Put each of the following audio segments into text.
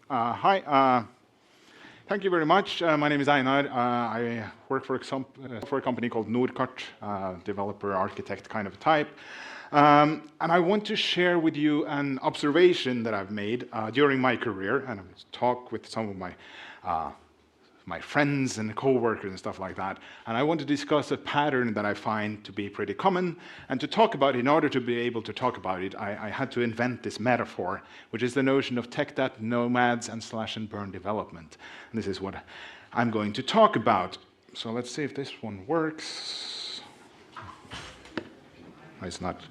Hi, thank you very much. My name is Einar. I work for a company called Nordkart, developer, architect kind of type. And I want to share with you an observation that I've made during my career, and I've talked with some of my friends and co-workers and stuff like that. And I want to discuss a pattern that I find to be pretty common. And to talk about it, in order to be able to talk about it, I had to invent this metaphor, which is the notion of tech debt, nomads, and slash and burn development. And this is what I'm going to talk about. So let's see if this one works. It's not.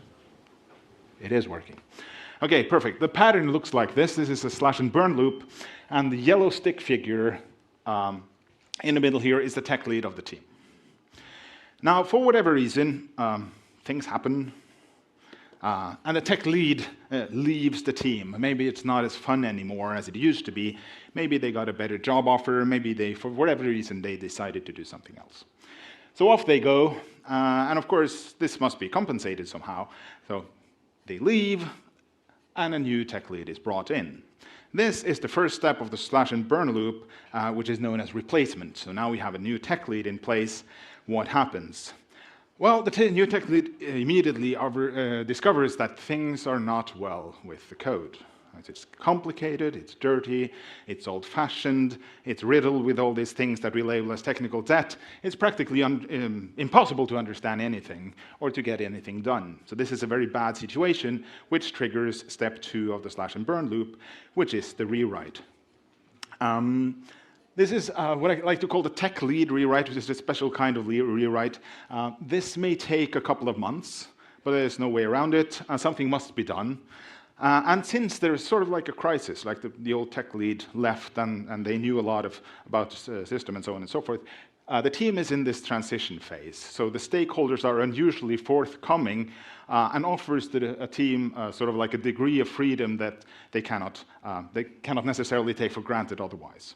It is working. Okay, perfect. The pattern looks like this. This is a slash and burn loop. And the yellow stick figure in the middle here is the tech lead of the team. Now, for whatever reason, things happen, and the tech lead leaves the team. Maybe it's not as fun anymore as it used to be. Maybe they got a better job offer. Maybe they, for whatever reason, they decided to do something else. So off they go, and of course, this must be compensated somehow. So they leave, and a new tech lead is brought in. This is the first step of the slash and burn loop, which is known as replacement. So now we have a new tech lead in place. What happens? Well, the new tech lead immediately discovers that things are not well with the code. It's complicated, it's dirty, it's old-fashioned, it's riddled with all these things that we label as technical debt. It's practically impossible to understand anything or to get anything done. So this is a very bad situation, which triggers step 2 of the slash and burn loop, which is the rewrite. This is what I like to call the tech lead rewrite, which is a special kind of rewrite. This may take a couple of months, but there's no way around it. Something must be done. And since there's sort of like a crisis, like the old tech lead left and they knew a lot about the system and so on and so forth, the team is in this transition phase. So the stakeholders are unusually forthcoming and offers a team sort of like a degree of freedom that they cannot necessarily take for granted otherwise.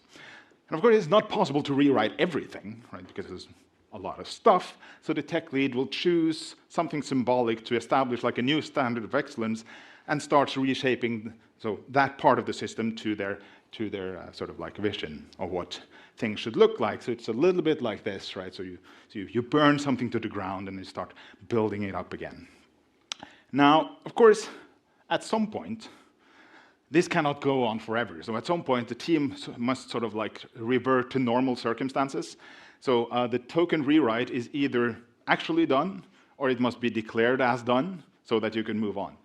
And of course, it's not possible to rewrite everything, right? Because there's a lot of stuff. So the tech lead will choose something symbolic to establish like a new standard of excellence and starts reshaping that part of the system to their sort of like vision of what things should look like. So it's a little bit like this, right? So you burn something to the ground and you start building it up again. Now, of course, at some point, this cannot go on forever. So at some point, the team must sort of like revert to normal circumstances. So the token rewrite is either actually done or it must be declared as done so that you can move on.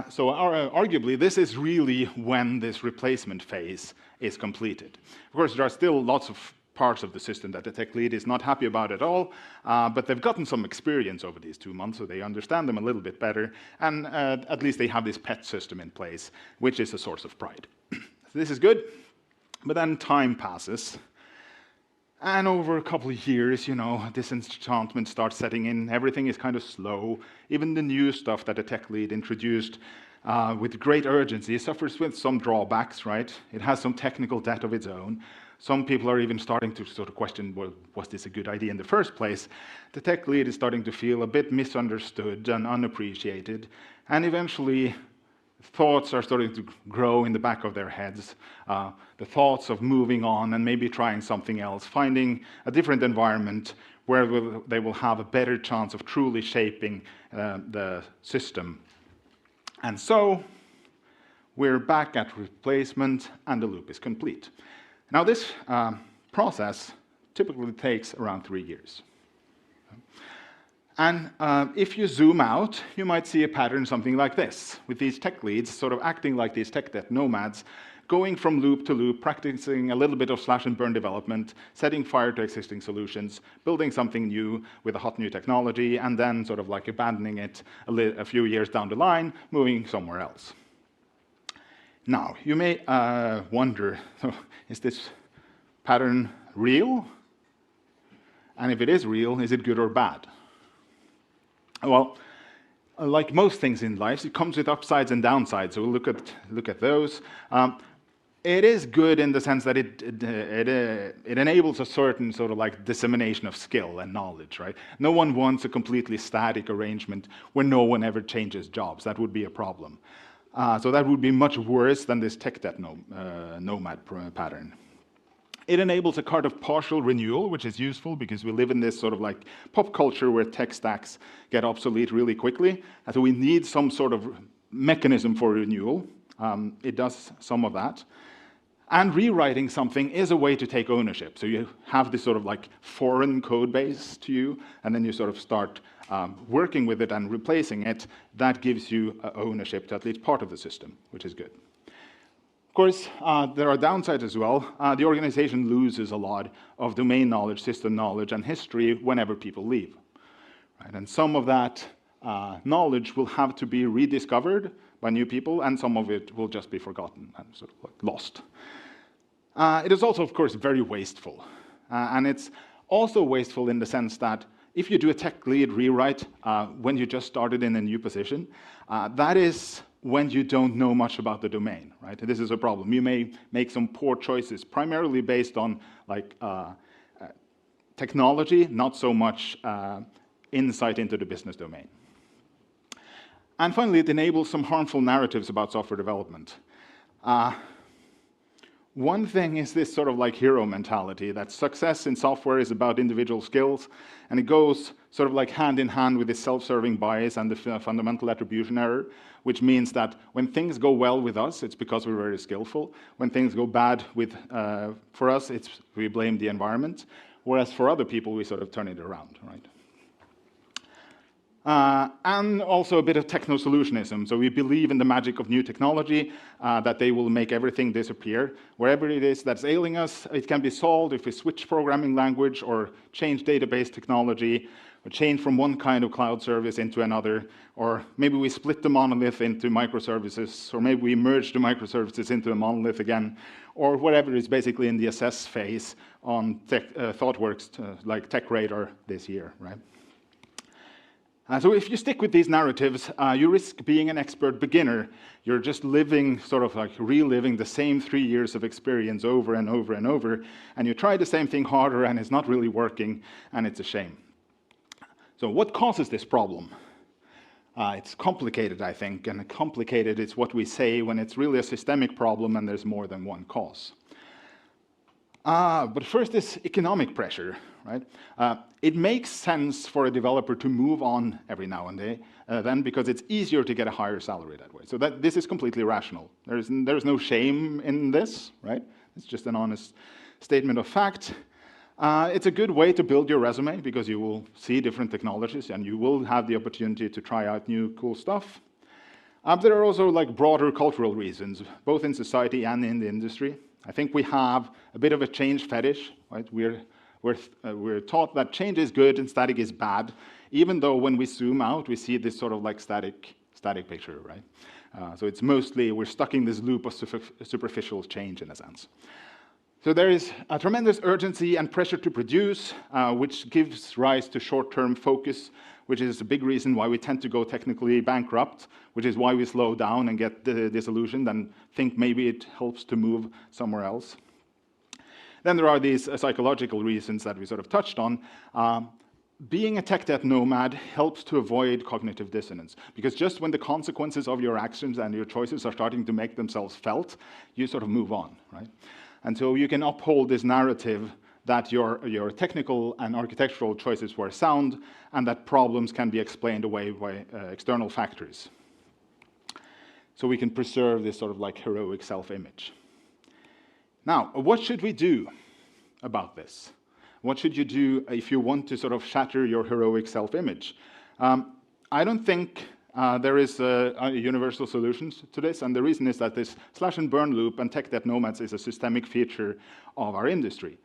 So arguably, this is really when this replacement phase is completed. Of course, there are still lots of parts of the system that the tech lead is not happy about at all, but they've gotten some experience over these 2 months, so they understand them a little bit better, and at least they have this pet system in place, which is a source of pride. So this is good, but then time passes. And over a couple of years, disenchantment starts setting in. Everything is kind of slow. Even the new stuff that the tech lead introduced with great urgency suffers with some drawbacks, right? It has some technical debt of its own. Some people are even starting to sort of question, well, was this a good idea in the first place? The tech lead is starting to feel a bit misunderstood and unappreciated. And eventually, thoughts are starting to grow in the back of their heads. The thoughts of moving on and maybe trying something else, finding a different environment where they will have a better chance of truly shaping the system. And so we're back at replacement and the loop is complete. Now this process typically takes around 3 years. And if you zoom out, you might see a pattern something like this, with these tech leads sort of acting like these tech debt nomads, going from loop to loop, practicing a little bit of slash and burn development, setting fire to existing solutions, building something new with a hot new technology, and then sort of like abandoning it a few years down the line, moving somewhere else. Now, you may wonder, is this pattern real? And if it is real, is it good or bad? Well, like most things in life, it comes with upsides and downsides. So we'll look at those. It is good in the sense that it enables a certain sort of like dissemination of skill and knowledge, right? No one wants a completely static arrangement where no one ever changes jobs. That would be a problem. So that would be much worse than this tech debt nomad pattern. It enables a kind of partial renewal, which is useful because we live in this sort of like pop culture where tech stacks get obsolete really quickly. And so we need some sort of mechanism for renewal. It does some of that. And rewriting something is a way to take ownership. So you have this sort of like foreign code base to you, and then you sort of start working with it and replacing it. That gives you ownership to at least part of the system, which is good. Of course, there are downsides as well. The organization loses a lot of domain knowledge, system knowledge, and history whenever people leave. Right? And some of that knowledge will have to be rediscovered by new people, and some of it will just be forgotten and sort of like lost. It is also, of course, very wasteful. And it's also wasteful in the sense that if you do a tech lead rewrite when you just started in a new position, that is when you don't know much about the domain, right? This is a problem. You may make some poor choices, primarily based on like technology, not so much insight into the business domain. And finally, it enables some harmful narratives about software development. One thing is this sort of like hero mentality, that success in software is about individual skills, and it goes sort of like hand in hand with this self-serving bias and the fundamental attribution error, which means that when things go well with us, it's because we're very skillful. When things go bad for us, we blame the environment, whereas for other people, we sort of turn it around, right? And also a bit of techno-solutionism. So we believe in the magic of new technology, that they will make everything disappear. Wherever it is that's ailing us, it can be solved if we switch programming language or change database technology, or change from one kind of cloud service into another, or maybe we split the monolith into microservices, or maybe we merge the microservices into a monolith again, or whatever is basically in the assess phase on ThoughtWorks, like TechRadar this year, right? So if you stick with these narratives, you risk being an expert beginner. You're just living, sort of like reliving the same 3 years of experience over and over and over, and you try the same thing harder and it's not really working, and it's a shame. So what causes this problem? It's complicated, I think, and complicated is what we say when it's really a systemic problem and there's more than one cause. But first is economic pressure, right? It makes sense for a developer to move on every now and then because it's easier to get a higher salary that way. So this is completely rational. There's no shame in this, right? It's just an honest statement of fact. It's a good way to build your resume because you will see different technologies and you will have the opportunity to try out new cool stuff. There are also like broader cultural reasons, both in society and in the industry. I think we have a bit of a change fetish, right? We're taught that change is good and static is bad, even though when we zoom out, we see this sort of like static picture, right? So it's mostly, we're stuck in this loop of superficial change in a sense. So there is a tremendous urgency and pressure to produce, which gives rise to short-term focus, which is a big reason why we tend to go technically bankrupt, which is why we slow down and get disillusioned and think maybe it helps to move somewhere else. Then there are these psychological reasons that we sort of touched on. Being a tech debt nomad helps to avoid cognitive dissonance, because just when the consequences of your actions and your choices are starting to make themselves felt, you sort of move on, right? And so you can uphold this narrative that your technical and architectural choices were sound and that problems can be explained away by external factors. So we can preserve this sort of like heroic self-image. Now, what should we do about this? What should you do if you want to sort of shatter your heroic self-image? I don't think there is a universal solution to this, and the reason is that this slash and burn loop and tech debt nomads is a systemic feature of our industry.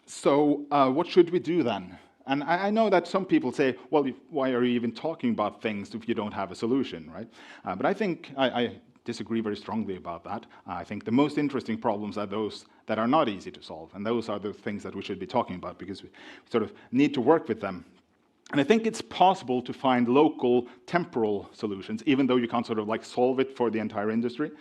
So what should we do then? And I know that some people say, well, why are you even talking about things if you don't have a solution, right? But I think I disagree very strongly about that. I think the most interesting problems are those that are not easy to solve, and those are the things that we should be talking about because we sort of need to work with them. And I think it's possible to find local temporal solutions, even though you can't sort of like solve it for the entire industry.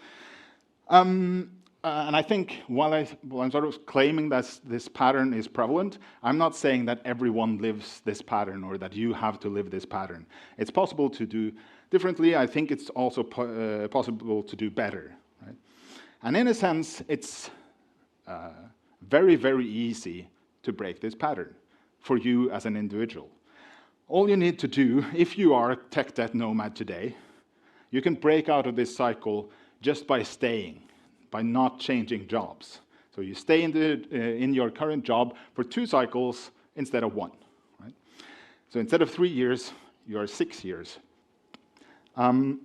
And I think while I'm sort of claiming that this pattern is prevalent, I'm not saying that everyone lives this pattern or that you have to live this pattern. It's possible to do differently, I think it's also possible to do better. Right? And in a sense, it's very, very easy to break this pattern for you as an individual. All you need to do, if you are a tech debt nomad today, you can break out of this cycle just by staying, by not changing jobs. So you stay in your current job for 2 cycles instead of 1. Right? So instead of 3 years, you are 6 years. And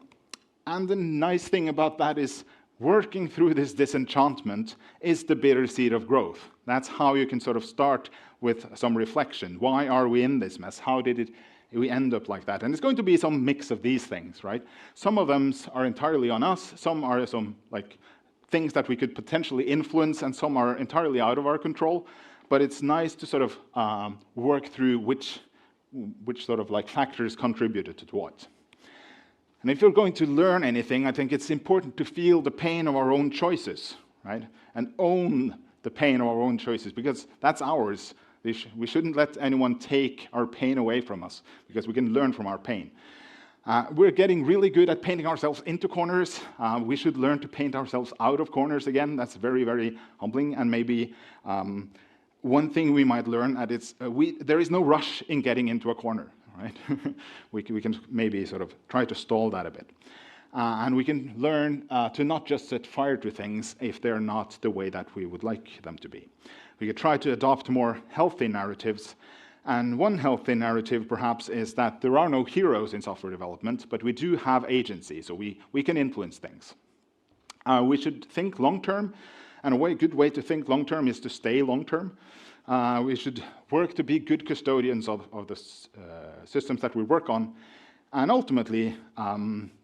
the nice thing about that is working through this disenchantment is the bitter seed of growth. That's how you can sort of start with some reflection. Why are we in this mess? How did we end up like that? And it's going to be some mix of these things, right? Some of them are entirely on us. Some are some like things that we could potentially influence, and some are entirely out of our control. But it's nice to sort of work through which sort of like factors contributed to what. And if you're going to learn anything, I think it's important to feel the pain of our own choices, right? And own the pain of our own choices, because that's ours. We shouldn't let anyone take our pain away from us, because we can learn from our pain. We're getting really good at painting ourselves into corners. We should learn to paint ourselves out of corners again. That's very, very humbling. And maybe one thing we might learn at there is no rush in getting into a corner. Right? we can maybe sort of try to stall that a bit. And we can learn to not just set fire to things if they're not the way that we would like them to be. We could try to adopt more healthy narratives. And one healthy narrative, perhaps, is that there are no heroes in software development, but we do have agency, so we can influence things. We should think long-term, and a good way to think long-term is to stay long-term. We should work to be good custodians of the systems that we work on. And ultimately,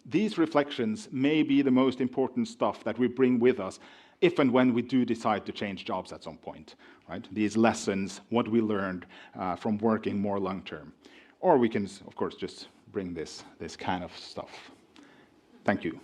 these reflections may be the most important stuff that we bring with us if and when we do decide to change jobs at some point. Right? These lessons, what we learned from working more long-term. Or we can, of course, just bring this kind of stuff. Thank you.